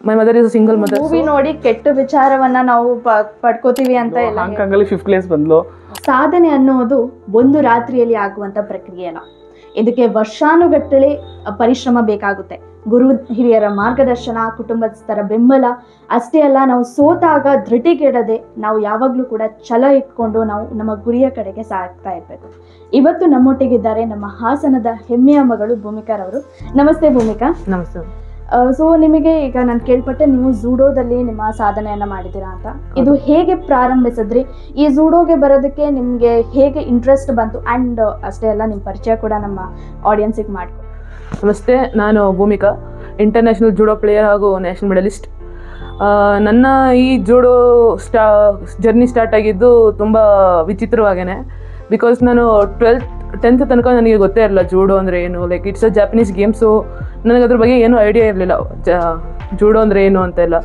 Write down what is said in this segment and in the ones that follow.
My mother is single mother. Movie ನೋಡಿ ಕೆಟ್ಟ ವಿಚಾರವನ್ನ ನಾವು ಪಡ್ಕೋತೀವಿ ಅಂತ ಎಲ್ಲ ಹಾಂಗ್ಕಾಂಗಲ್ಲಿ 5th ಪ್ಲೇಸ್ ಬಂದ್ಲು. ಸಾಧನೆ ಅನ್ನೋದು ಒಂದು ರಾತ್ರಿಯಲ್ಲಿ ಆಗುವಂತ ಪ್ರಕ್ರಿಯೆ ಅಲ್ಲ. ಇದಕ್ಕೆ ವರ್ಷಾನುಗಟ್ಟಲೆ ಪರಿಶ್ರಮ ಬೇಕಾಗುತ್ತೆ. ಗುರು ಹಿರಿಯರ ಮಾರ್ಗದರ್ಶನ, ಕುಟುಂಬಸ್ಥರ ಬೆಂಬಲ ಅಷ್ಟೇ ಅಲ್ಲ, ನಾವು ಸೋತಾಗ ಧೃತಿಗೆಡದೆ ನಾವು ಯಾವಾಗಲೂ ಕೂಡ ಛಲ ಇಟ್ಕೊಂಡು ನಾವು ನಮ್ಮ ಗುರಿಯ ಕಡೆಗೆ ಸಾಗ್ತಾ ಇರಬೇಕು. ಇವತ್ತು ನಮ್ಮೊಟ್ಟಿಗಿದ್ದಾರೆ ನಮ್ಮ ಹಾಸನದ ಹೆಮ್ಮೆಯ ಮಗಳು ಭೂಮಿಕಾರವರು. ನಮಸ್ತೆ ಭೂಮಿಕಾ. ನಮಸ್ತೆ. ಸೊ ನಿಮಗೆ ಈಗ ನಾನು ಕೇಳ್ಪಟ್ಟೆ ನೀವು ಝೂಡೋದಲ್ಲಿ ನಿಮ್ಮ ಸಾಧನೆಯನ್ನ ಮಾಡಿದ್ದೀರಾ ಅಂತ. ಇದು ಹೇಗೆ ಪ್ರಾರಂಭಿಸಿದ್ರಿ? ಈ ಝೂಡೋಗೆ ಬರೋದಕ್ಕೆ ನಿಮಗೆ ಹೇಗೆ ಇಂಟ್ರೆಸ್ಟ್ ಬಂತು? ಆ್ಯಂಡ್ ಅಷ್ಟೇ ಅಲ್ಲ, ನಿಮ್ಮ ಪರಿಚಯ ಕೂಡ ನಮ್ಮ ಆಡಿಯನ್ಸಿಗೆ ಮಾಡ್ಕೊ. ನಮಸ್ತೆ, ನಾನು ಭೂಮಿಕಾ, ಇಂಟರ್ನ್ಯಾಷನಲ್ ಜೂಡೋ ಪ್ಲೇಯರ್ ಹಾಗೂ ನ್ಯಾಷನಲ್ ಮೆಡಲಿಸ್ಟ್. ನನ್ನ ಈ ಜೂಡೋ ಜರ್ನಿ ಸ್ಟಾರ್ಟ್ ಆಗಿದ್ದು ತುಂಬ ವಿಚಿತ್ರವಾಗೇ. ಬಿಕಾಸ್ ನಾನು 10th ತನಕ ನನಗೆ ಗೊತ್ತೇ ಇರಲಿಲ್ಲ ಜೂಡೋ ಅಂದರೆ ಏನು. Like it's a Japanese games. ನನಗೆ ಅದ್ರ ಬಗ್ಗೆ ಏನೂ ಐಡಿಯಾ ಇರಲಿಲ್ಲ ಜೂಡೋ ಅಂದರೆ ಏನು ಅಂತೆಲ್ಲ.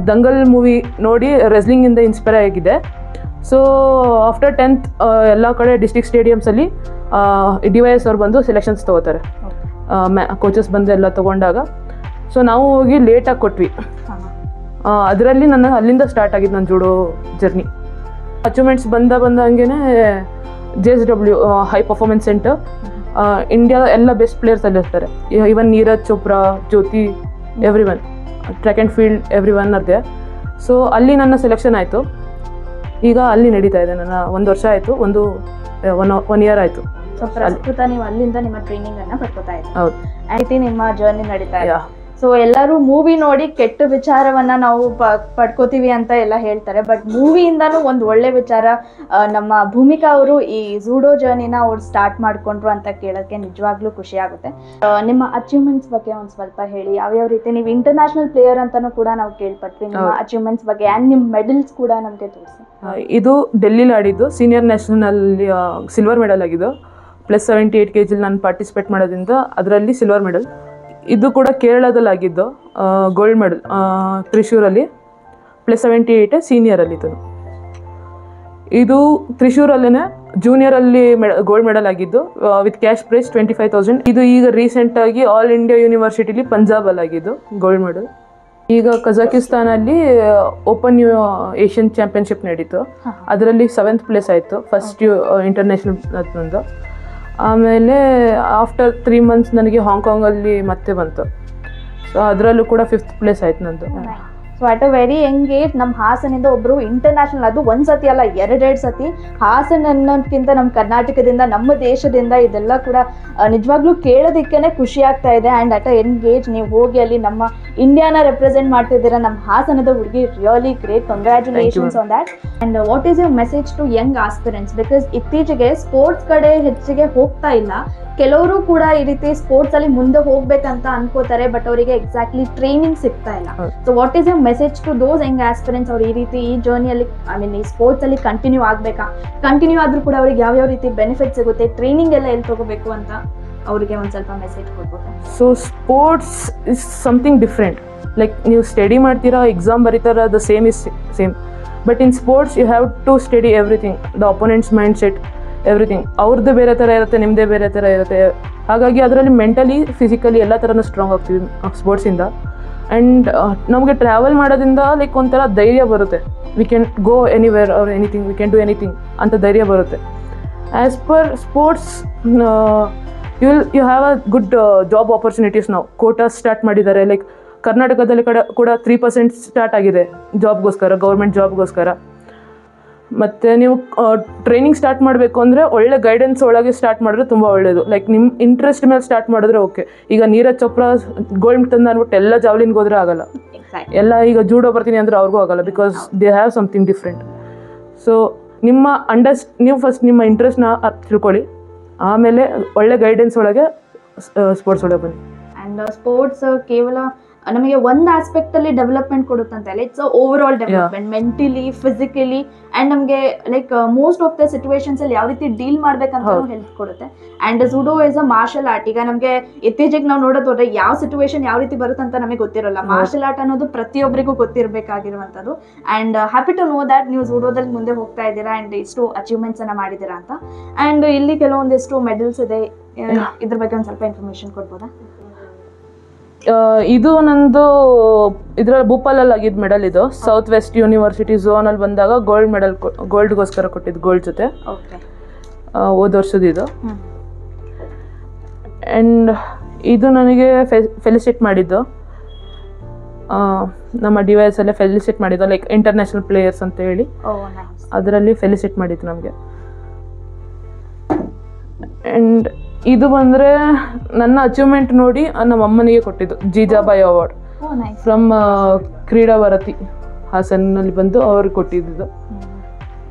ದಂಗಲ್ ಮೂವಿ ನೋಡಿ ರೆಸ್ಲಿಂಗಿಂದ ಇನ್ಸ್ಪೈರ್ ಆಗಿದೆ. ಸೊ ಆಫ್ಟರ್ 10th ಎಲ್ಲ ಕಡೆ ಡಿಸ್ಟ್ರಿಕ್ಟ್ ಸ್ಟೇಡಿಯಮ್ಸಲ್ಲಿ DYS ಅವ್ರು ಬಂದು ಸೆಲೆಕ್ಷನ್ಸ್ ತೊಗೋತಾರೆ. ಕೋಚಸ್ ಬಂದು ಎಲ್ಲ ತೊಗೊಂಡಾಗ ಸೊ ನಾವು ಹೋಗಿ ಲೇಟಾಗಿ ಕೊಟ್ವಿ. ಅದರಲ್ಲಿ ನನ್ನ ಅಲ್ಲಿಂದ ಸ್ಟಾರ್ಟ್ ಆಗಿದ್ದು ನನ್ನ ಜೂಡೋ ಜರ್ನಿ. ಅಚೀವ್ಮೆಂಟ್ಸ್ ಬಂದಂಗೆ JSW high performance centre, India ಎಲ್ಲ ಬೆಸ್ಟ್ ಪ್ಲೇಯರ್ಸ್ ಅಲ್ಲಿ ಇರ್ತಾರೆ. Even Neeraj Chopra, Jyoti, every one, track and field every one ಅದೇ. ಸೊ ಅಲ್ಲಿ ನನ್ನ ಸೆಲೆಕ್ಷನ್ ಆಯಿತು. ಈಗ ಅಲ್ಲಿ ನಡೀತಾ ಇದೆ. ನನ್ನ 1 ವರ್ಷ ಆಯಿತು, ಒನ್ ಇಯರ್ ಆಯಿತು. ಸೊ ಪ್ರಸ್ತುತ ನೀವು ಅಲ್ಲಿಂದ ನಿಮ್ಮ ಟ್ರೈನಿಂಗ್ ಅನ್ನ ಪಡ್ಕೋತಾ ಇದ್ದೀವಿ. ಹೌದು, ಐತಿ ನಿಮ್ಮ ಜರ್ನಿ ನಡೀತಾ ಇದೆ. ಸೊ ಎಲ್ಲರೂ ಮೂವಿ ನೋಡಿ ಕೆಟ್ಟ ವಿಚಾರವನ್ನ ನಾವು ಪಡ್ಕೋತೀವಿ ಅಂತ ಎಲ್ಲ ಹೇಳ್ತಾರೆ. ಬಟ್ ಮೂವಿಯಿಂದಾನು ಒಂದು ಒಳ್ಳೆ ವಿಚಾರ ನಮ್ಮ ಭೂಮಿಕಾ ಅವರು ಈ ಝೂಡೋ ಜರ್ನಿನ ಅವ್ರು ಸ್ಟಾರ್ಟ್ ಮಾಡ್ಕೊಂಡ್ರು ಅಂತ ಕೇಳೋಕ್ಕೆ ನಿಜವಾಗ್ಲೂ ಖುಷಿ ಆಗುತ್ತೆ. ನಿಮ್ಮ ಅಚೀವ್ಮೆಂಟ್ಸ್ ಬಗ್ಗೆ ಒಂದು ಸ್ವಲ್ಪ ಹೇಳಿ. ಯಾವ್ಯಾವ ರೀತಿ ನೀವು ಇಂಟರ್ನ್ಯಾಷನಲ್ ಪ್ಲೇಯರ್ ಅಂತಾನೂ ಕೂಡ ನಾವು ಕೇಳ್ಪಟ್ವಿ. ನಿಮ್ಮ ಅಚೀವ್ಮೆಂಟ್ಸ್ ಬಗ್ಗೆ ಆ್ಯಂಡ್ ನಿಮ್ಮ ಮೆಡಲ್ಸ್ ಕೂಡ ನಮಗೆ ತೋರಿಸಿ. ಇದು ಡೆಲ್ಲಿಲಿ ಆಡಿದ್ದು ಸೀನಿಯರ್ ನ್ಯಾಷನಲ್ ಸಿಲ್ವರ್ ಮೆಡಲ್ ಆಗಿದ್ದು. +78 kg ನಾನು ಪಾರ್ಟಿಸಿಪೇಟ್ ಮಾಡೋದ್ರಿಂದ ಅದರಲ್ಲಿ ಸಿಲ್ವರ್ ಮೆಡಲ್. ಇದು ಕೂಡ ಕೇರಳದಲ್ಲಿ ಆಗಿದ್ದು ಗೋಲ್ಡ್ ಮೆಡಲ್ ತ್ರಿಶೂರಲ್ಲಿ. +78 ಸೀನಿಯರಲ್ಲಿದ್ದು. ಇದು ತ್ರಿಶೂರಲ್ಲೇ ಜೂನಿಯರಲ್ಲಿ ಗೋಲ್ಡ್ ಮೆಡಲ್ ಆಗಿದ್ದು ವಿತ್ ಕ್ಯಾಶ್ ಪ್ರೈಸ್ 25,000. ಇದು ಈಗ ರೀಸೆಂಟಾಗಿ ಆಲ್ ಇಂಡಿಯಾ ಯೂನಿವರ್ಸಿಟಿಲಿ ಪಂಜಾಬಲ್ಲಿ ಆಗಿದ್ದು ಗೋಲ್ಡ್ ಮೆಡಲ್. ಈಗ ಕಜಕಿಸ್ತಾನಲ್ಲಿ ಓಪನ್ ಏಷ್ಯನ್ ಚಾಂಪಿಯನ್ಶಿಪ್ ನಡೀತು. ಅದರಲ್ಲಿ 7th ಪ್ಲೇಸ್ ಆಯಿತು, ಫಸ್ಟ್ ಇಂಟರ್ನ್ಯಾಷನಲ್ ಅದೊಂದು. ಆಮೇಲೆ ಆಫ್ಟರ್ 3 months ನನಗೆ ಹಾಂಗ್ಕಾಂಗಲ್ಲಿ ಮತ್ತೆ ಬಂತು. ಸೊ ಅದರಲ್ಲೂ ಕೂಡ 5th ಪ್ಲೇಸ್ ಆಯ್ತು ನಂದು. So at a very Young age ನಮ್ಮ ಹಾಸನಿಂದ ಒಬ್ಬರು ಇಂಟರ್ನ್ಯಾಷನಲ್, ಅದು ಒಂದು ಸತಿ ಅಲ್ಲ 2 ಸತಿ, ಹಾಸನ ಅನ್ನೋದಕ್ಕಿಂತ ನಮ್ಮ ಕರ್ನಾಟಕದಿಂದ, ನಮ್ಮ ದೇಶದಿಂದ ಇದೆಲ್ಲ ಕೂಡ ನಿಜವಾಗ್ಲೂ ಕೇಳೋದಕ್ಕೇ ಖುಷಿ ಆಗ್ತಾ ಇದೆ. And at a young age ನೀವು ಹೋಗಿ ಅಲ್ಲಿ ನಮ್ಮ ಇಂಡಿಯಾನ ರೆಪ್ರೆಸೆಂಟ್ ಮಾಡ್ತಿದ್ದೀರಾ. ನಮ್ಮ ಹಾಸನದ ಹುಡುಗಿ really great. Congratulations on that. And what is your message to young aspirants? Because ಇತ್ತೀಚೆಗೆ ಸ್ಪೋರ್ಟ್ಸ್ ಕಡೆ ಹೆಚ್ಚಿಗೆ ಹೋಗ್ತಾ ಇಲ್ಲ. ಕೆಲವರು ಕೂಡ ಈ ರೀತಿ ಸ್ಪೋರ್ಟ್ಸ್ ಅಲ್ಲಿ ಮುಂದೆ ಹೋಗ್ಬೇಕಂತ ಅನ್ಕೋತಾರೆ, ಬಟ್ ಅವರಿಗೆ ಎಕ್ಸಾಕ್ಟ್ಲಿ ಟ್ರೈನಿಂಗ್ ಸಿಗ್ತಾ ಇಲ್ಲ. So what is your message to those young aspirants? ಅವ್ರು ಈ ರೀತಿ ಈ ಜರ್ನಿಯಲ್ಲಿ ಈ ಸ್ಪೋರ್ಟ್ಸ್ ಅಲ್ಲಿ ಕಂಟಿನ್ಯೂ ಆಗ್ಬೇಕಾ? ಕಂಟಿನ್ಯೂ ಆದ್ರೂ ಕೂಡ ಅವ್ರಿಗೆ ಯಾವ್ಯಾವ ರೀತಿ ಬೆನಿಫಿಟ್ ಸಿಗುತ್ತೆ, ಟ್ರೈನಿಂಗ್ ಎಲ್ಲ ಎಲ್ಲಿ ತಗೋಬೇಕು ಅಂತ ಅವರಿಗೆ ಒಂದು ಸ್ವಲ್ಪ ಮೆಸೇಜ್ ಕೊಡ್ಬೋದು. So sports is something different. Like ನೀವು ಸ್ಟಡಿ ಮಾಡ್ತೀರಾ, ಎಕ್ಸಾಮ್ ಬರೀತಾರ, the same is same. But in sports you have to study everything, the opponents mindset, everything. ಅವ್ರದ್ದು ಬೇರೆ ಥರ ಇರುತ್ತೆ, ನಿಮ್ಮದೇ ಬೇರೆ ಥರ ಇರುತ್ತೆ. ಹಾಗಾಗಿ ಅದರಲ್ಲಿ ಮೆಂಟಲಿ, ಫಿಸಿಕಲಿ ಎಲ್ಲ ಥರನೂ ಸ್ಟ್ರಾಂಗ್ ಆಗ್ತೀವಿ ಸ್ಪೋರ್ಟ್ಸಿಂದ. ಆ್ಯಂಡ್ ನಮಗೆ ಟ್ರಾವೆಲ್ ಮಾಡೋದ್ರಿಂದ ಲೈಕ್ ಒಂಥರ ಧೈರ್ಯ ಬರುತ್ತೆ. We can go anywhere or anything, we can do anything ಅಂತ ಧೈರ್ಯ ಬರುತ್ತೆ. As per sports you have a good job opportunities. ನಾವು ಕೋಟಾಸ್ ಸ್ಟಾರ್ಟ್ ಮಾಡಿದ್ದಾರೆ. ಲೈಕ್ ಕರ್ನಾಟಕದಲ್ಲಿ ಕೂಡ 3% ಸ್ಟಾರ್ಟ್ ಆಗಿದೆ ಜಾಬ್ಗೋಸ್ಕರ, ಗೌರ್ಮೆಂಟ್ ಜಾಬ್ಗೋಸ್ಕರ. ಮತ್ತು ನೀವು ಟ್ರೈನಿಂಗ್ ಸ್ಟಾರ್ಟ್ ಮಾಡಬೇಕು ಅಂದರೆ ಒಳ್ಳೆ ಗೈಡೆನ್ಸ್ ಒಳಗೆ ಸ್ಟಾರ್ಟ್ ಮಾಡಿದ್ರೆ ತುಂಬ ಒಳ್ಳೆಯದು. ಲೈಕ್ ನಿಮ್ಮ ಇಂಟ್ರೆಸ್ಟ್ ಮೇಲೆ ಸ್ಟಾರ್ಟ್ ಮಾಡಿದ್ರೆ ಓಕೆ. ಈಗ ನೀರಜ್ ಚೋಪ್ರಾ ಗೋಲ್ಡ್ ತಂದು ಅಂದ್ಬಿಟ್ಟು ಎಲ್ಲ ಜಾವ್ಲಿನ್ಗೆ ಹೋದ್ರೆ ಆಗಲ್ಲ. ಎಲ್ಲ ಈಗ ಜೂಡೋ ಬರ್ತೀನಿ ಅಂದರೆ ಅವ್ರಿಗೂ ಆಗಲ್ಲ. Because they have something different. So ನೀವು ಫಸ್ಟ್ ನಿಮ್ಮ ಇಂಟ್ರೆಸ್ಟ್ನ ತಿಳ್ಕೊಳ್ಳಿ, ಆಮೇಲೆ ಒಳ್ಳೆ ಗೈಡೆನ್ಸ್ ಒಳಗೆ ಸ್ಪೋರ್ಟ್ಸ್ ಒಳಗೆ ಬನ್ನಿ. ಆ್ಯಂಡ್ ಸ್ಪೋರ್ಟ್ಸ್ ಕೇವಲ ನಮಗೆ ಒಂದು ಆಸ್ಪೆಕ್ಟ್ ಅಲ್ಲಿ ಡೆವಲಪ್ಮೆಂಟ್ ಕೊಡುತ್ತಂತಲ್ಲ, it's overall development, mentally, physically. And ನಮಗೆ like most of the situations ಅಲ್ಲಿ ಯಾವ ರೀತಿ ಡೀಲ್ ಮಾಡ್ಬೇಕಂತ ಹೆಲ್ಪ್ ಕೊಡುತ್ತೆ. And judo is a martial art. ಈಗ ನಮಗೆ ಇತ್ತೀಚೆಗೆ ನಾವು ನೋಡೋದ್ರೆ ಯಾವ ಸಿಚುವೇಶನ್ ಯಾವ ರೀತಿ ಬರುತ್ತೆ ಅಂತ ನಮಗೆ ಗೊತ್ತಿರೋಲ್ಲ. ಮಾರ್ಷಲ್ ಆರ್ಟ್ ಅನ್ನೋದು ಪ್ರತಿಯೊಬ್ಬರಿಗೂ ಗೊತ್ತಿರಬೇಕಾಗಿರುವಂಥದ್ದು. And happy to know that ನೀವು ಜೂಡೋದಲ್ಲಿ ಮುಂದೆ ಹೋಗ್ತಾ ಇದ್ದೀರಾ ಆ್ಯಂಡ್ ಇಷ್ಟು ಅಚೀವ್ಮೆಂಟ್ಸ್ ಅನ್ನ ಮಾಡಿದ್ದೀರಾ ಅಂತ. ಆ್ಯಂಡ್ ಇಲ್ಲಿ ಕೆಲವೊಂದಿಷ್ಟು ಮೆಡಲ್ಸ್ ಇದೆ, ಇದ್ರ ಬಗ್ಗೆ ಒಂದು ಸ್ವಲ್ಪ ಇನ್ಫಾರ್ಮೇಶನ್ ಕೊಡ್ಬೋದಾ? ಇದು ನಂದು ಇದರಲ್ಲಿ ಭೂಪಾಲಲ್ಲಿ ಆಗಿದ್ದು ಮೆಡಲ್. ಇದು ಸೌತ್ ವೆಸ್ಟ್ ಯೂನಿವರ್ಸಿಟಿ ಝೋನಲ್ಲಿ ಬಂದಾಗ ಗೋಲ್ಡ್ ಮೆಡಲ್, ಗೋಲ್ಡ್ಗೋಸ್ಕರ ಕೊಟ್ಟಿದ್ದು, ಗೋಲ್ಡ್ ಜೊತೆ ಹೋದ ವರ್ಷದ ಇದು. ಆ್ಯಂಡ್ ಇದು ನನಗೆ ಫೆಲಿಸಿಟ್ ಮಾಡಿದ್ದು ನಮ್ಮ ಡಿವೈಸಲ್ಲೇ ಫೆಲಿಸಿಟ್ ಮಾಡಿದ್ದು, ಲೈಕ್ ಇಂಟರ್ನ್ಯಾಷನಲ್ ಪ್ಲೇಯರ್ಸ್ ಅಂತ ಹೇಳಿ ಅದರಲ್ಲಿ ಫೆಲಿಸಿಟ್ ಮಾಡಿದ್ದು ನಮಗೆ. ಆ್ಯಂಡ್ ಇದು ಬಂದರೆ ನನ್ನ ಅಚೀವ್ಮೆಂಟ್ ನೋಡಿ ನಮ್ಮ ಅಮ್ಮನಿಗೆ ಕೊಟ್ಟಿದ್ದು ಜೀಜಾಬಾಯಿ ಅವಾರ್ಡ್ ಫ್ರಮ್ ಕ್ರೀಡಾ ಭಾರತಿ ಹಾಸನಲ್ಲಿ ಬಂದು ಅವ್ರಿಗೆ ಕೊಟ್ಟಿದ್ದು.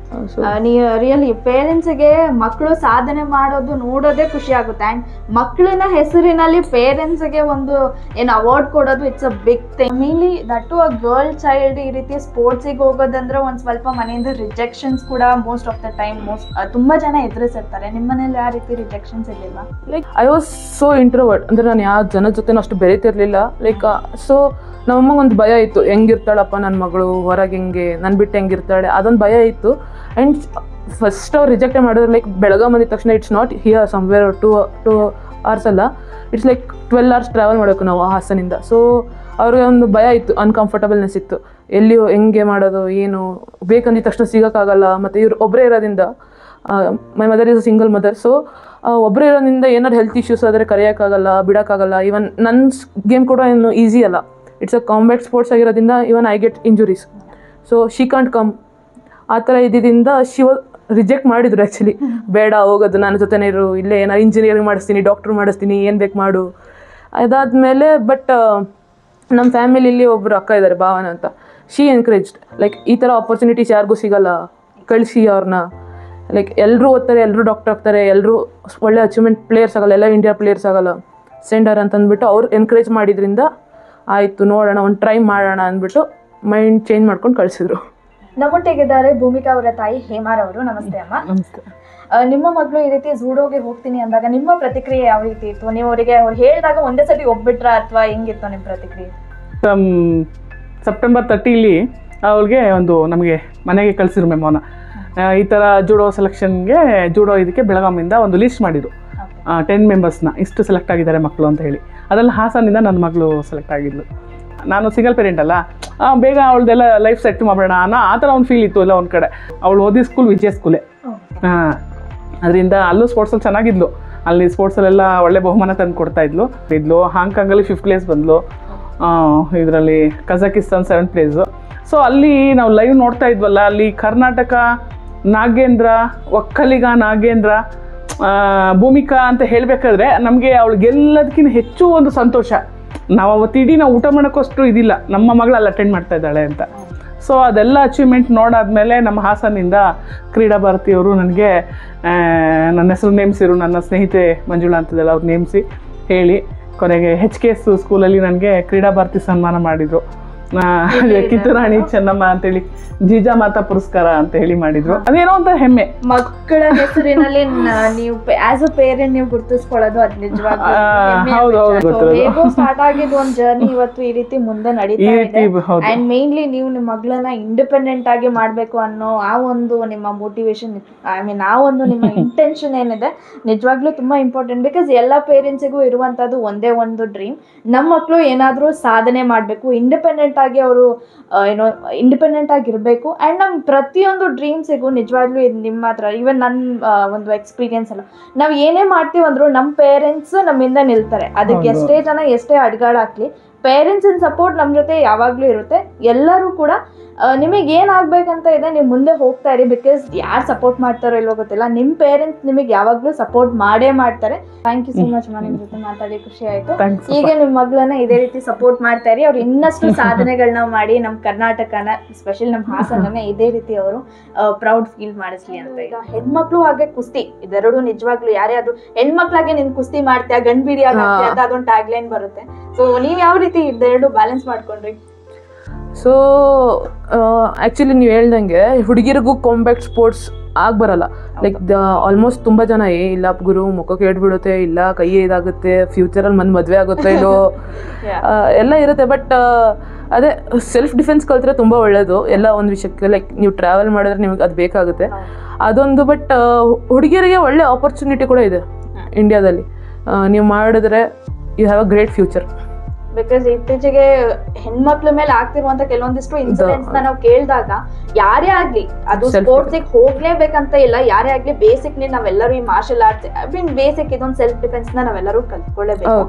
ರಿಯಲಿ ಪೇರೆಂಟ್ಸಿಗೆ ಮಕ್ಕಳು ಸಾಧನೆ ಮಾಡೋದು ನೋಡೋದೇ ಖುಷಿ ಆಗುತ್ತೆ. ಆ್ಯಂಡ್ ಮಕ್ಕಳಿನ ಹೆಸರಿನಲ್ಲಿ ಪೇರೆಂಟ್ಸ್ಗೆ ಒಂದು ಏನು ಅವಾರ್ಡ್ ಕೊಡೋದು it's a big thing. Mainly that to a girl child ಈ ರೀತಿ ಸ್ಪೋರ್ಟ್ಸಿಗೆ ಹೋಗೋದಂದ್ರೆ ಒಂದು ಸ್ವಲ್ಪ ಮನೆಯಿಂದ ರಿಜೆಕ್ಷನ್ಸ್ ಕೂಡ ಮೋಸ್ಟ್ ಆಫ್ ದ ಟೈಮ್ ತುಂಬ ಜನ ಎದುರಿಸಿರ್ತಾರೆ. ನಿಮ್ಮ ಮನೇಲಿ ಯಾವ ರೀತಿ ರಿಜೆಕ್ಷನ್ಸ್ ಇರಲಿಲ್ಲ? Like I was so introvert, ಅಂದರೆ ನಾನು ಯಾವ ಜನ ಜೊತೆ ಅಷ್ಟು ಬೆರೀತಿರ್ಲಿಲ್ಲ. ಲೈಕ್ ಸೊ ನಮ್ಮಮ್ಮಗೆ ಒಂದು ಭಯ ಇತ್ತು, ಹೆಂಗಿರ್ತಾಳಪ್ಪ ನನ್ನ ಮಗಳು ಹೊರಗೆ, ಹೆಂಗೆ ನನ್ನ ಬಿಟ್ಟು ಹೆಂಗಿರ್ತಾಳೆ, ಅದೊಂದು ಭಯ ಇತ್ತು. ಆ್ಯಂಡ್ ಫಸ್ಟ್ ಅವ್ರು ರಿಜೆಕ್ಟೇ ಮಾಡಿದ್ರು. ಲೈಕ್ ಬೆಳಗ್ಗೆ ಬಂದಿದ ತಕ್ಷಣ it's not here somewhere two hours ಅಲ್ಲ, ಇಟ್ಸ್ ಲೈಕ್ 12 hours ಟ್ರಾವೆಲ್ ಮಾಡಬೇಕು ನಾವು ಹಾಸನಿಂದ. ಸೊ ಅವ್ರಿಗೆ ಒಂದು ಭಯ ಇತ್ತು, ಅನ್ಕಂಫರ್ಟಬಲ್ನೆಸ್ ಇತ್ತು, ಎಲ್ಲಿ ಹೆಂಗೆ ಮಾಡೋದು ಏನು, ಬೇಕಂದಿದ ತಕ್ಷಣ ಸಿಗೋಕ್ಕಾಗಲ್ಲ. ಮತ್ತು ಇವ್ರು ಒಬ್ಬರೇ ಇರೋದ್ರಿಂದ, my mother is a single mother, so ಒಬ್ಬರೇ ಇರೋದ್ರಿಂದ ಏನಾದ್ರು ಹೆಲ್ತ್ ಇಶ್ಯೂಸ್ ಆದರೆ ಕರೆಯೋಕ್ಕಾಗಲ್ಲ, ಬಿಡೋಕ್ಕಾಗಲ್ಲ. ಈವನ್ ನನ್ನ ಗೇಮ್ ಕೂಡ ಏನು ಈಸಿ ಅಲ್ಲ, ಇಟ್ಸ್ ಅ ಕಾಂಬ್ಯಾಟ್ ಸ್ಪೋರ್ಟ್ಸ್ ಆಗಿರೋದ್ರಿಂದ even I get injuries. So she can't come. ಆ ಥರ ಇದ್ದಿದ್ದರಿಂದ ರಿಜೆಕ್ಟ್ ಮಾಡಿದ್ರು ಆ್ಯಕ್ಚುಲಿ. ಬೇಡ ಹೋಗೋದು, ನನ್ನ ಜೊತೆನೇ ಇರು, ಇಲ್ಲೇ ಏನಾರು ಇಂಜಿನಿಯರಿಂಗ್ ಮಾಡಿಸ್ತೀನಿ, ಡಾಕ್ಟ್ರು ಮಾಡಿಸ್ತೀನಿ, ಏನು ಬೇಕು ಮಾಡು. ಅದಾದಮೇಲೆ ಬಟ್ ನಮ್ಮ ಫ್ಯಾಮಿಲಿಲಿ ಒಬ್ಬರು ಅಕ್ಕ ಇದ್ದಾರೆ, ಭಾವನ ಅಂತ. ಶಿ ಎನ್ಕರೇಜ್ಡ್, ಲೈಕ್ ಈ ಥರ ಆಪರ್ಚುನಿಟೀಸ್ ಯಾರಿಗೂ ಸಿಗೋಲ್ಲ, ಕಳಿಸಿ ಅವ್ರನ್ನ. ಲೈಕ್ ಎಲ್ಲರೂ ಓದ್ತಾರೆ, ಎಲ್ಲರೂ ಡಾಕ್ಟರ್ ಆಗ್ತಾರೆ, ಎಲ್ಲರೂ ಒಳ್ಳೆ ಅಚೀವ್ಮೆಂಟ್ ಪ್ಲೇಯರ್ಸ್ ಆಗಲ್ಲ, ಎಲ್ಲ ಇಂಡಿಯಾ ಪ್ಲೇಯರ್ಸ್ ಆಗಲ್ಲ, ಸೆಂಡರ್ ಅಂತಂದ್ಬಿಟ್ಟು ಅವ್ರು ಎನ್ಕರೇಜ್ ಮಾಡಿದ್ರಿಂದ ಆಯಿತು ನೋಡೋಣ, ಒಂದು ಟ್ರೈ ಮಾಡೋಣ ಅಂದ್ಬಿಟ್ಟು ಮೈಂಡ್ ಚೇಂಜ್ ಮಾಡ್ಕೊಂಡು ಕಳಿಸಿದ್ರು. ನಮ್ಮೊಟ್ಟಿಗಿದ್ದಾರೆ ಭೂಮಿಕಾ ಅವರ ತಾಯಿ ಹೇಮಾರ್ ಅವರು. ನಮಸ್ತೆ ಅಮ್ಮ. ನಮಸ್ತೆ. ನಿಮ್ಮ ಮಗಳು ಈ ರೀತಿ ಜೂಡೋಗೆ ಹೋಗ್ತೀನಿ ಅಂದಾಗ ನಿಮ್ಮ ಪ್ರತಿಕ್ರಿಯೆ ಯಾವ ರೀತಿ ಇತ್ತು? ನೀವು ಅವರಿಗೆ ಅವ್ರು ಹೇಳಿದಾಗ ಒಂದೇ ಸತಿ ಒಪ್ಬಿಟ್ರಾ ಅಥವಾ ಹೆಂಗಿತ್ತು ನಿಮ್ಮ ಪ್ರತಿಕ್ರಿಯೆ? ಸೆಪ್ಟೆಂಬರ್ 30 ಅವಳಿಗೆ ಒಂದು ನಮಗೆ ಮನೆಗೆ ಕಳಿಸಿದ್ರು ಮೆಮೋನ. ಈ ಥರ ಜೂಡೋ ಸೆಲೆಕ್ಷನ್ಗೆ, ಜೂಡೋ ಇದಕ್ಕೆ ಬೆಳಗಾವಿಂದ ಒಂದು ಲಿಸ್ಟ್ ಮಾಡಿದ್ರು, 10 ಮೆಂಬರ್ಸ್ನ ಇಷ್ಟು ಸೆಲೆಕ್ಟ್ ಆಗಿದ್ದಾರೆ ಮಕ್ಕಳು ಅಂತ ಹೇಳಿ. ಅದರಲ್ಲಿ ಹಾಸನಿಂದ ನನ್ನ ಮಗಳು ಸೆಲೆಕ್ಟ್ ಆಗಿದ್ಲು. ನಾನು ಸಿಂಗಲ್ ಪೇರೆಂಟ್ ಅಲ್ಲ, ಬೇಗ ಅವಳದೆಲ್ಲ ಲೈಫ್ ಸೆಟ್ ಮಾಡೋಣ ಅನ್ನೋ ಆ ಥರ ಒಂದು ಫೀಲ್ ಇತ್ತು ಎಲ್ಲ ಒಂದು ಕಡೆ. ಅವಳು ಓದಿ ಸ್ಕೂಲ್ ವಿಜಯ ಸ್ಕೂಲೇ, ಅದರಿಂದ ಅಲ್ಲೂ ಸ್ಪೋರ್ಟ್ಸಲ್ಲಿ ಚೆನ್ನಾಗಿದ್ಲು. ಅಲ್ಲಿ ಸ್ಪೋರ್ಟ್ಸಲ್ಲೆಲ್ಲ ಒಳ್ಳೆ ಬಹುಮಾನ ತಂದು ಕೊಡ್ತಾ ಇದ್ಲು. ಹಾಂಗ್ಕಾಂಗಲ್ಲಿ 5th place ಬಂದ್ಲು, ಇದರಲ್ಲಿ ಕಜಕಿಸ್ತಾನ್ 7th place. ಸೊ ಅಲ್ಲಿ ನಾವು ಲೈವ್ ನೋಡ್ತಾ ಇದ್ವಲ್ಲ, ಅಲ್ಲಿ ಕರ್ನಾಟಕ ನಾಗೇಂದ್ರ, ಒಕ್ಕಲಿಗ ನಾಗೇಂದ್ರ, ಭೂಮಿಕಾ ಅಂತ ಹೇಳಬೇಕಾದ್ರೆ ನಮಗೆ ಅವಳಿಗೆಲ್ಲದಕ್ಕಿಂತ ಹೆಚ್ಚು ಒಂದು ಸಂತೋಷ. ನಾವು ಅವತ್ತಿಡೀ ನಾವು ಊಟ ಮಾಡೋಕ್ಕಷ್ಟು ಇದಿಲ್ಲ, ನಮ್ಮ ಮಗಳು ಅಲ್ಲಿ ಅಟೆಂಡ್ ಮಾಡ್ತಾ ಇದ್ದಾಳೆ ಅಂತ. ಸೊ ಅದೆಲ್ಲ ಅಚೀವ್ಮೆಂಟ್ ನೋಡಾದ್ಮೇಲೆ ನಮ್ಮ ಹಾಸನಿಂದ ಕ್ರೀಡಾ ಭಾರತಿಯವರು ನನಗೆ ನನ್ನ ಹೆಸರು ನೇಮಿಸಿರು, ನನ್ನ ಸ್ನೇಹಿತೆ ಮಂಜುಳಾ ಅಂತದಲ್ಲ ಅವ್ರು ನೇಮಿಸಿ ಹೇಳಿ ಕೊನೆಗೆ HKS ಸ್ಕೂಲಲ್ಲಿ ನನಗೆ ಕ್ರೀಡಾ ಭಾರತಿ ಸನ್ಮಾನ ಮಾಡಿದರು. ಕಿತ್ತೂರಾಣಿ ಚೆನ್ನಮ್ಮ ಅಂತೇಳಿ ಜೀಜಾ ಮಾತಾ ಪುರಸ್ಕಾರ ಅಂತ ಹೇಳಿ ಮಾಡಿದ್ರು. ಅದೇನೋ ಅಂತ ಹೆಮ್ಮೆ. ಮಕ್ಕಳ ಹೆಸರಿನಲ್ಲಿ ನೀವು ಆಸ್ ಅ ಪೇರೆಂಟ್ ನೀವು ಗುರುತಿಸ್ಕೊಳ್ಳೋದು ಅದು ನಿಜವಾಗ್ಲೂ ಸ್ಟಾರ್ಟ್ ಆಗಿದ್ದು ಒಂದು ಜರ್ನಿ ಇವತ್ತು ಈ ರೀತಿ ಮುಂದೆ ನಡೀತಾ ಇದೆ. ಅಂಡ್ ಮೇನ್ಲಿ ನೀವು ನಿಮ್ಮ ಮಗಳನ್ನ ಇಂಡಿಪೆಂಡೆಂಟ್ ಆಗಿ ಮಾಡ್ಬೇಕು ಅನ್ನೋ ಆ ಒಂದು ನಿಮ್ಮ ಮೋಟಿವೇಶನ್, ಐ ಮೀನ್ ಆ ಒಂದು ನಿಮ್ಮ ಇಂಟೆನ್ಷನ್ ಏನಿದೆ ನಿಜವಾಗ್ಲೂ ತುಂಬಾ ಇಂಪಾರ್ಟೆಂಟ್. ಬಿಕಾಸ್ ಎಲ್ಲ ಪೇರೆಂಟ್ಸಿಗೂ ಇರುವಂತದ್ದು ಒಂದೇ ಒಂದು ಡ್ರೀಮ್, ನಮ್ಮ ಮಕ್ಕಳು ಏನಾದ್ರೂ ಸಾಧನೆ ಮಾಡ್ಬೇಕು, ಇಂಡಿಪೆಂಡೆಂಟ್ ಆಗಿ ಅವರು ಏನೋ ಇಂಡಿಪೆಂಡೆಂಟ್ ಆಗಿರಬೇಕು. ಆ್ಯಂಡ್ ನಮ್ಮ ಪ್ರತಿಯೊಂದು ಡ್ರೀಮ್ಸಿಗೂ ನಿಜವಾಗ್ಲೂ ಇದು ನಿಮ್ಮ ಹತ್ರ ಈವನ್ ನನ್ನ ಒಂದು ಎಕ್ಸ್ಪೀರಿಯನ್ಸ್ ಅಲ್ಲ, ನಾವು ಏನೇ ಮಾಡ್ತೀವಂದ್ರೂ ನಮ್ಮ ಪೇರೆಂಟ್ಸ್ ನಮ್ಮಿಂದ ನಿಲ್ತಾರೆ. ಅದಕ್ಕೆ ಎಷ್ಟೇ ಜನ ಎಷ್ಟೇ ಅಡ್ಗಾಡಾಕ್ಲಿ ಪೇರೆಂಟ್ಸಿನ ಸಪೋರ್ಟ್ ನಮ್ಮ ಜೊತೆ ಯಾವಾಗಲೂ ಇರುತ್ತೆ. ಎಲ್ಲರೂ ಕೂಡ ನಿಮಗೆ ಏನಾಗಬೇಕಂತ ಇದೆ ನೀವು ಮುಂದೆ ಹೋಗ್ತಾ ಇರಿ. ಬಿಕಾಸ್ ಯಾರು ಸಪೋರ್ಟ್ ಮಾಡ್ತಾರೋ ಇಲ್ವೋ ಗೊತ್ತಿಲ್ಲ, ನಿಮ್ಮ ಪೇರೆಂಟ್ಸ್ ನಿಮಗೆ ಯಾವಾಗಲೂ ಸಪೋರ್ಟ್ ಮಾಡೇ ಮಾಡ್ತಾರೆ. ಥ್ಯಾಂಕ್ ಯು ಸೊ ಮಚ್ ನಿಮ್ಮ ಜೊತೆ ಮಾತಾಡಿ ಖುಷಿ ಆಯಿತು. ಹೀಗೆ ನಿಮ್ಮ ಮಗಳನ್ನ ಇದೇ ರೀತಿ ಸಪೋರ್ಟ್ ಮಾಡ್ತಾ ಇರಿ. ಅವ್ರು ಇನ್ನಷ್ಟು ಸಾಧನೆಗಳನ್ನ ಮಾಡಿ ನಮ್ಮ ಕರ್ನಾಟಕನ, ಸ್ಪೆಷಲಿ ನಮ್ಮ ಹಾಸನನ್ನ ಇದೇ ರೀತಿ ಅವರು ಪ್ರೌಡ್ ಫೀಲ್ ಮಾಡಿಸ್ಲಿ ಅಂತ. ಈಗ ಹೆಣ್ಮಕ್ಳು ಹಾಗೆ ಕುಸ್ತಿ ಇದೆರಡು ನಿಜವಾಗ್ಲೂ ಯಾರೇ ಆದ್ರೂ ಹೆಣ್ಮಕ್ಳಾಗೆ ನೀನು ಕುಸ್ತಿ ಮಾಡ್ತೀಯ, ಗಂಡ್ಬಿಡಿ ಆಗ್ತೀಯ ಅಂತ ಅದೊಂದು ಟ್ಯಾಗ್ ಲೈನ್ ಬರುತ್ತೆ. ಸೊ ನೀವು ಯಾವ ರೀತಿ ಇದೆರಡು ಬ್ಯಾಲೆನ್ಸ್ ಮಾಡ್ಕೊಂಡ್ರಿ? ಸೊ ಆ್ಯಕ್ಚುಲಿ ನೀವು ಹೇಳ್ದಂಗೆ ಹುಡುಗಿರಿಗೂ ಕಾಂಬ್ಯಾಕ್ಟ್ ಸ್ಪೋರ್ಟ್ಸ್ ಬರಲ್ಲ. ಲೈಕ್ ಆಲ್ಮೋಸ್ಟ್ ತುಂಬ ಜನ ಇಲ್ಲ ಗುರು ಮುಖಕ್ಕೆ ಹೇಳ್ಬಿಡುತ್ತೆ, ಇಲ್ಲ ಕೈ ಇದಾಗುತ್ತೆ, ಫ್ಯೂಚರಲ್ಲಿ ಮದುವೆ ಆಗುತ್ತೆ ಇಲ್ಲೋ ಎಲ್ಲ ಇರುತ್ತೆ. ಬಟ್ ಅದೇ ಸೆಲ್ಫ್ ಡಿಫೆನ್ಸ್ ಕಲ್ತ್ರೆ ತುಂಬ ಒಳ್ಳೆಯದು ಎಲ್ಲ ಒಂದು ವಿಷಯಕ್ಕೆ. ಲೈಕ್ ನೀವು ಟ್ರಾವೆಲ್ ಮಾಡಿದ್ರೆ ನಿಮಗೆ ಅದು ಬೇಕಾಗುತ್ತೆ ಅದೊಂದು. ಬಟ್ ಹುಡುಗಿಯರಿಗೆ ಒಳ್ಳೆ ಆಪರ್ಚುನಿಟಿ ಕೂಡ ಇದೆ ಇಂಡಿಯಾದಲ್ಲಿ. ನೀವು ಮಾಡಿದ್ರೆ you have a great future. Because ಇತ್ತೀಚೆಗೆ ಹೆಣ್ಮಕ್ಳ ಮೇಲೆ ಆಗ್ತಿರುವಂತ ಕೆಲವೊಂದಿಷ್ಟು ಇನ್ಸಿಡೆಂಟ್ಸ್ ನಾವು ಕೇಳಿದಾಗ ಯಾರೇ ಆಗ್ಲಿ ಅದು ಸ್ಪೋರ್ಟ್ಸ್ ಹೋಗ್ಲೇಬೇಕಂತ ಇಲ್ಲ, ಯಾರೇ ಆಗ್ಲಿ ಬೇಸಿಕ್ ನಾವೆಲ್ಲರೂ ಈ ಮಾರ್ಷಲ್ ಆರ್ಟ್ಸ್ ಬೇಸಿಕ್ ಇದೊಂದು ಸೆಲ್ಫ್ ಡಿಫೆನ್ಸ್ ನಾವೆಲ್ಲರೂ ಕಲ್ತ್ಕೊಳ್ಳೇಬೇಕು.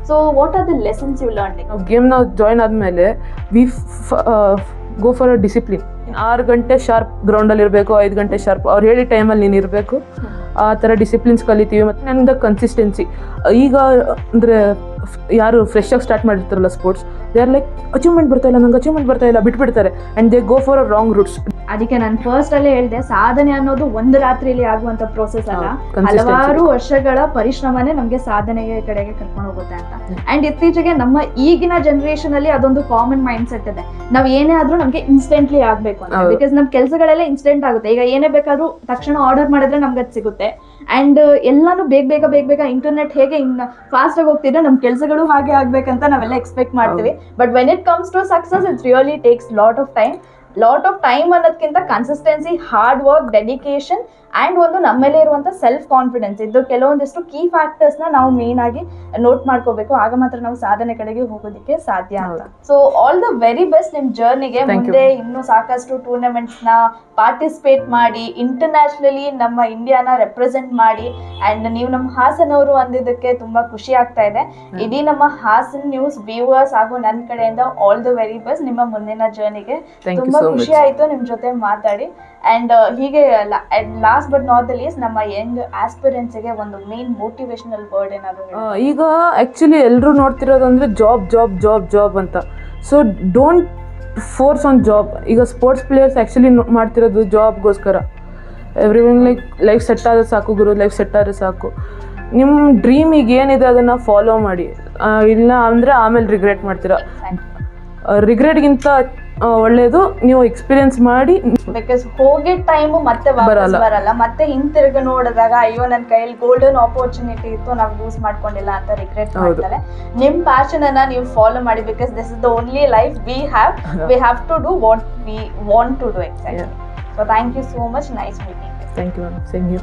So what are the lessons you learn? Game ನಾವು ಜಾಯ್ನ್ ಆದ್ಮೇಲೆ we go for a discipline. 6 ಗಂಟೆ ಶಾರ್ಪ್ ಗ್ರೌಂಡಲ್ಲಿ ಇರಬೇಕು, 5 ಗಂಟೆ ಶಾರ್ಪ್ ಅವ್ರು ಹೇಳಿ ಟೈಮಲ್ಲಿ ನೀನು ಇರಬೇಕು. ಆ ಥರ ಡಿಸಿಪ್ಲಿನ್ಸ್ ಕಲಿತೀವಿ. ಮತ್ತು ನನಗೆ ಕನ್ಸಿಸ್ಟೆನ್ಸಿ. ಈಗ ಅಂದರೆ ಯಾರು ಫ್ರೆಶ್ ಆಗಿ ಸ್ಟಾರ್ಟ್ ಮಾಡಿರ್ತಾರಲ್ಲ sports, they are like achievement ಬರ್ತಾ ಇಲ್ಲ, ನಂಗೆ ಅಚೀವ್ಮೆಂಟ್ ಬರ್ತಾ ಇಲ್ಲ, ಬಿಟ್ಬಿಡ್ತಾರೆ. And they go for a wrong roots. ಅದಕ್ಕೆ ನಾನು ಫಸ್ಟ್ ಅಲ್ಲೇ ಹೇಳಿದೆ, ಸಾಧನೆ ಅನ್ನೋದು ಒಂದು ರಾತ್ರಿಯಲ್ಲಿ ಆಗುವಂತ ಪ್ರೋಸೆಸ್ ಅಲ್ಲ, ಹಲವಾರು ವರ್ಷಗಳ ಪರಿಶ್ರಮನೇ ನಮ್ಗೆ ಸಾಧನೆಯ ಕಡೆಗೆ ಕರ್ಕೊಂಡು ಹೋಗುತ್ತೆ ಅಂತ. ಅಂಡ್ ಇತ್ತೀಚೆಗೆ ನಮ್ಮ ಈಗಿನ ಜನರೇಷನ್ ಅಲ್ಲಿ ಅದೊಂದು ಕಾಮನ್ ಮೈಂಡ್ ಸೆಟ್ ಇದೆ, ನಾವ್ ಏನೇ ಆದ್ರೂ ನಮ್ಗೆ ಇನ್ಸ್ಟೆಂಟ್ಲಿ ಆಗ್ಬೇಕು ಅಂತ. ಬಿಕಾಸ್ ನಮ್ ಕೆಲಸಗಳೆಲ್ಲ ಇನ್ಸ್ಟೆಂಟ್ ಆಗುತ್ತೆ. ಈಗ ಏನೇ ಬೇಕಾದ್ರೂ ತಕ್ಷಣ ಆರ್ಡರ್ ಮಾಡಿದ್ರೆ ನಮ್ಗೆ ಅದು ಸಿಗುತ್ತೆ. ಅಂಡ್ ಎಲ್ಲಾನು ಬೇಗ ಬೇಗ ಇಂಟರ್ನೆಟ್ ಹೇಗೆ ಫಾಸ್ಟ್ ಆಗಿ ಹೋಗ್ತಿದ್ರೆ ನಮ್ ಕೆಲಸಗಳು ಹಾಗೆ ಆಗ್ಬೇಕಂತ ನಾವೆಲ್ಲ ಎಕ್ಸ್ಪೆಕ್ಟ್ ಮಾಡ್ತೀವಿ. But when it comes to success it's really takes lot of time ಅನ್ನೋದಕ್ಕಿಂತ consistency, hard work, dedication and ಒಂದು ನಮ್ಮಲ್ಲೇ ಇರುವಂತ ಸೆಲ್ಫ್ ಕಾನ್ಫಿಡೆನ್ಸ್, ಇದು ಕೆಲವೊಂದಿಷ್ಟು ಕೀ ಫ್ಯಾಕ್ಟರ್ಸ್ ನ ನಾವು ಮೇನ್ ಆಗಿ ನೋಟ್ ಮಾಡ್ಕೋಬೇಕು. ಆಗ ಮಾತ್ರ ನಾವು ಸಾಧನೆ ಕಡೆಗೆ ಹೋಗೋದಕ್ಕೆ ಸಾಧ್ಯ ಅಂತ. So all the very best ನಿಮ್ ಜರ್ನಿಗೆ. ಮುಂದೆ ಇನ್ನೂ ಸಾಕಷ್ಟು ಟೂರ್ನಮೆಂಟ್ಸ್ ನ ಪಾರ್ಟಿಸಿಪೇಟ್ ಮಾಡಿ ಇಂಟರ್ನ್ಯಾಷನಲಿ ನಮ್ಮ ಇಂಡಿಯಾನ ರೆಪ್ರೆಸೆಂಟ್ ಮಾಡಿ. ಅಂಡ್ ನೀವು ನಮ್ಮ ಹಾಸನವರು ಅಂದಿದ್ದಕ್ಕೆ ತುಂಬಾ ಖುಷಿ ಆಗ್ತಾ ಇದೆ. ಇಡೀ ನಮ್ಮ ಹಾಸನ್ ನ್ಯೂಸ್ ವ್ಯೂವರ್ಸ್ ಹಾಗೂ ನನ್ನ ಕಡೆಯಿಂದ ಆಲ್ ದ ವೆರಿ ಬೆಸ್ಟ್ ನಿಮ್ಮ ಮುಂದಿನ ಜರ್ನಿಗೆ. ತುಂಬಾ ಖುಷಿ ಆಯ್ತು ನಿಮ್ ಜೊತೆ ಮಾತಾಡಿ. ಅಂಡ್ ಹೀಗೆ last but not the least ನಮ್ಮ ಯಂಗ್ ಆಸ್ಪಿರೆಂಟ್ಸ್ ಗೆ ಒಂದು ಮೇನ್ ಮೋಟಿವೇಶನಲ್ ವರ್ಡ್ ಏನಾದ್ರು? ಈಗ ಆಕ್ಚುಲಿ ಎಲ್ಲರೂ ನೋಡ್ತಿರೋದಂದ್ರೆ ಜಾಬ್ ಅಂತ. So don't force on job. ಈಗ ಸ್ಪೋರ್ಟ್ಸ್ ಪ್ಲೇಯರ್ಸ್ ಆ್ಯಕ್ಚುಲಿ ಮಾಡ್ತಿರೋದು ಜಾಬ್ಗೋಸ್ಕರ. ಎವ್ರಿವನ್ ಲೈಫ್ ಸೆಟ್ ಆದರೆ ಸಾಕು ಗುರು, ಲೈಫ್ ಸೆಟ್ ಆದರೆ ಸಾಕು. ನಿಮ್ಮ ಡ್ರೀಮಿಗೆ ಏನಿದೆ ಅದನ್ನು ಫಾಲೋ ಮಾಡಿ. ಇಲ್ಲ ಅಂದರೆ ಆಮೇಲೆ ರಿಗ್ರೆಟ್ ಮಾಡ್ತೀರಾ. ರಿಗ್ರೆಟ್ಗಿಂತ ಒಳ್ಳೇದು ನೀವು ಎಕ್ಸ್ಪೀರಿಯನ್ಸ್ ಮಾಡಿ. ಬಿಕಾಸ್ ಹೋಗಿ ಟೈಮು ಮತ್ತೆ ಬರಲ್ಲ. ಮತ್ತೆ ಹಿಂತಿರುಗಿ ನೋಡಿದಾಗ ಅಯ್ಯೋ ನನ್ನ ಕೈಯಲ್ಲಿ ಗೋಲ್ಡನ್ ಆಪರ್ಚುನಿಟಿ ಇತ್ತು, ನಾವು ಯೂಸ್ ಮಾಡ್ಕೊಂಡಿಲ್ಲ ಅಂತ ರಿಗ್ರೆಟ್ ಮಾಡ್ತಾರೆ. ನಿಮ್ ಪ್ಯಾಷನ್ ಅನ್ನ ನೀವು ಫಾಲೋ ಮಾಡಿ. Because this is the only life we have to do what we want to do exactly. So thank you so much. Nice meeting. Thank you ma'am. Same you.